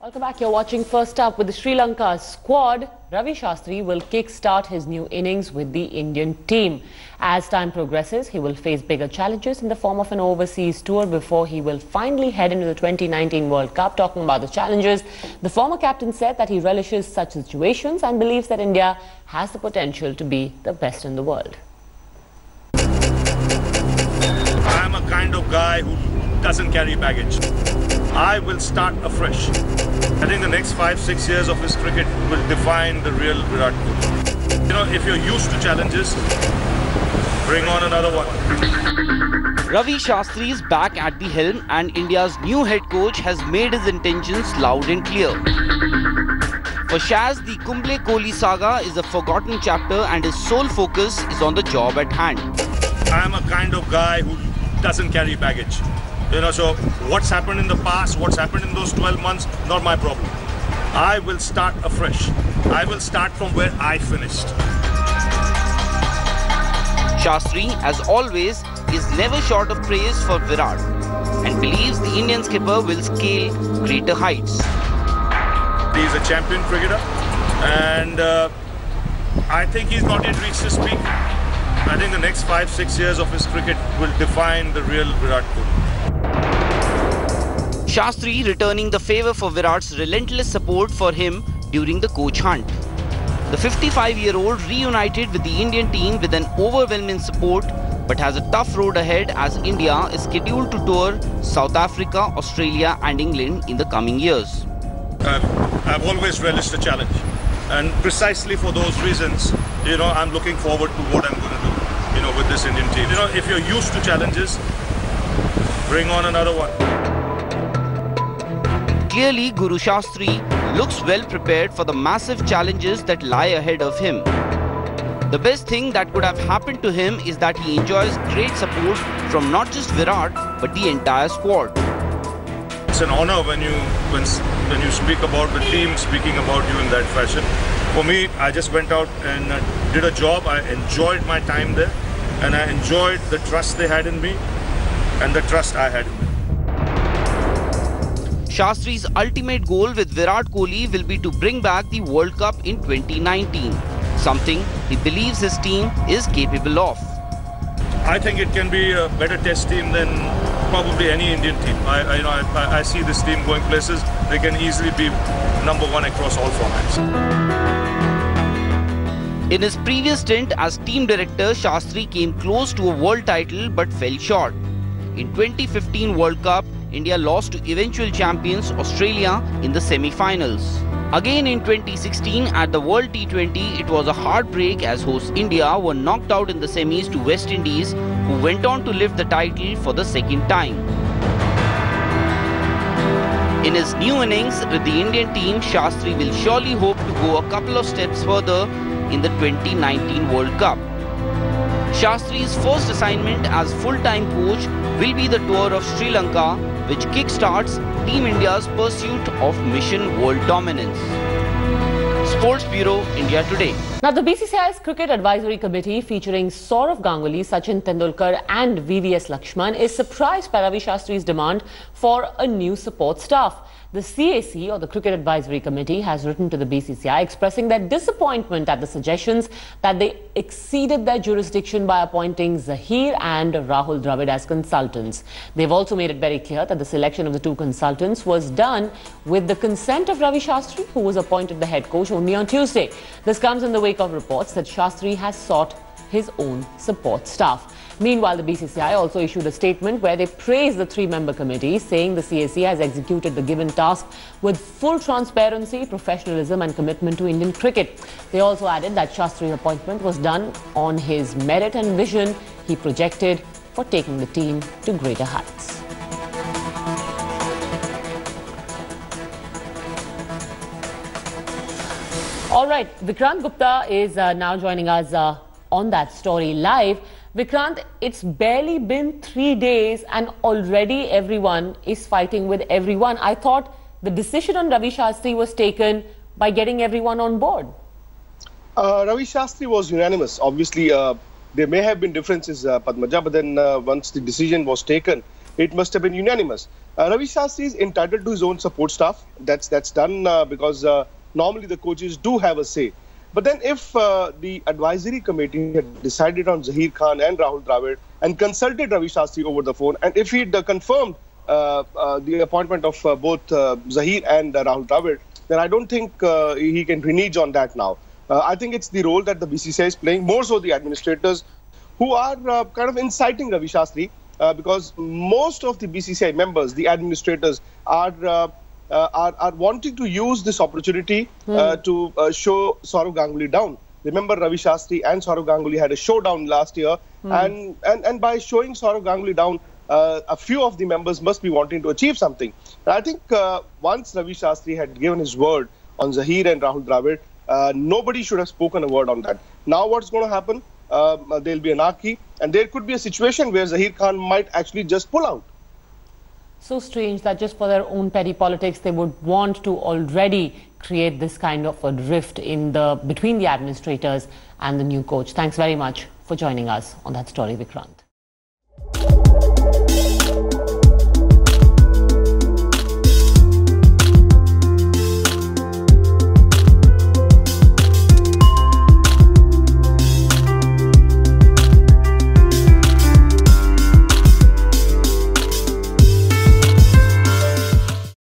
Welcome back. You're watching First Up. With the Sri Lanka squad, Ravi Shastri will kick-start his new innings with the Indian team. As time progresses, he will face bigger challenges in the form of an overseas tour before he will finally head into the 2019 World Cup. Talking about the challenges, the former captain said that he relishes such situations and believes that India has the potential to be the best in the world. I'm a kind of guy who doesn't carry baggage. I will start afresh. I think the next 5-6 years of his cricket will define the real Virat Kohli. You know, if you're used to challenges, bring on another one. Ravi Shastri is back at the helm and India's new head coach has made his intentions loud and clear. For Shaz, the Kohli saga is a forgotten chapter and his sole focus is on the job at hand. I'm a kind of guy who doesn't carry baggage. You know, so what's happened in the past, what's happened in those 12 months, not my problem. I will start afresh. I will start from where I finished. Shastri, as always, is never short of praise for Virat and believes the Indian skipper will scale greater heights. He's a champion cricketer and I think he's not yet reached his peak. I think the next 5-6 years of his cricket will define the real Virat Kohli. Shastri returning the favour for Virat's relentless support for him during the coach hunt. The 55-year-old reunited with the Indian team with an overwhelming support but has a tough road ahead as India is scheduled to tour South Africa, Australia and England in the coming years. I've always relished a challenge and precisely for those reasons, you know, I'm looking forward to what I'm going to do, you know, with this Indian team. You know, if you're used to challenges, bring on another one. Clearly, Guru Shastri looks well prepared for the massive challenges that lie ahead of him. The best thing that could have happened to him is that he enjoys great support from not just Virat but the entire squad. It's an honor when you speak about the team speaking about you in that fashion. For me, I just went out and did a job. I enjoyed my time there and I enjoyed the trust they had in me and the trust I had in them. Shastri's ultimate goal with Virat Kohli will be to bring back the World Cup in 2019, something he believes his team is capable of. I think it can be a better test team than probably any Indian team. I see this team going places. They can easily be #1 across all formats. In his previous stint as team director, Shastri came close to a world title but fell short. In 2015 World Cup, India lost to eventual champions Australia in the semi-finals. Again in 2016 at the World T20, it was a heartbreak as hosts India were knocked out in the semis to West Indies, who went on to lift the title for the second time. In his new innings with the Indian team, Shastri will surely hope to go a couple of steps further in the 2019 World Cup. Shastri's first assignment as full-time coach will be the tour of Sri Lanka, which kick-starts Team India's pursuit of Mission World Dominance. Sports Bureau, India Today. Now, the BCCI's Cricket Advisory Committee, featuring Sourav, Ganguly, Sachin Tendulkar and VVS Laxman, is surprised by Ravi Shastri's demand for a new support staff. The CAC, or the Cricket Advisory Committee, has written to the BCCI expressing their disappointment at the suggestions that they exceeded their jurisdiction by appointing Zaheer and Rahul Dravid as consultants. They've also made it very clear that the selection of the two consultants was done with the consent of Ravi Shastri, who was appointed the head coach only on Tuesday. This comes in the wake of reports that Shastri has sought his own support staff. Meanwhile, the BCCI also issued a statement where they praised the three-member committee, saying the CAC has executed the given task with full transparency, professionalism and commitment to Indian cricket. They also added that Shastri's appointment was done on his merit and vision he projected for taking the team to greater heights. All right, Vikrant Gupta is now joining us on that story live. Vikrant, it's barely been 3 days and already everyone is fighting with everyone. I thought the decision on Ravi Shastri was taken by getting everyone on board. Ravi Shastri was unanimous. Obviously, there may have been differences, Padmaja, but then once the decision was taken, it must have been unanimous. Ravi Shastri is entitled to his own support staff. That's done because normally the coaches do have a say. But then if the advisory committee had decided on Zaheer Khan and Rahul Dravid and consulted Ravi Shastri over the phone, and if he'd confirmed the appointment of both Zaheer and Rahul Dravid, then I don't think he can renege on that now. I think it's the role that the BCCI is playing, more so the administrators, who are kind of inciting Ravi Shastri because most of the BCCI members, the administrators, are wanting to use this opportunity to show Sourav Ganguly down. Remember, Ravi Shastri and Sourav Ganguly had a showdown last year, and by showing Sourav Ganguly down, a few of the members must be wanting to achieve something. And I think once Ravi Shastri had given his word on Zaheer and Rahul Dravid, nobody should have spoken a word on that. Now what's going to happen? There'll be anarchy, and there could be a situation where Zaheer Khan might actually just pull out. So strange that just for their own petty politics, they would want to already create this kind of a rift between the administrators and the new coach. Thanks very much for joining us on that story, Vikrant.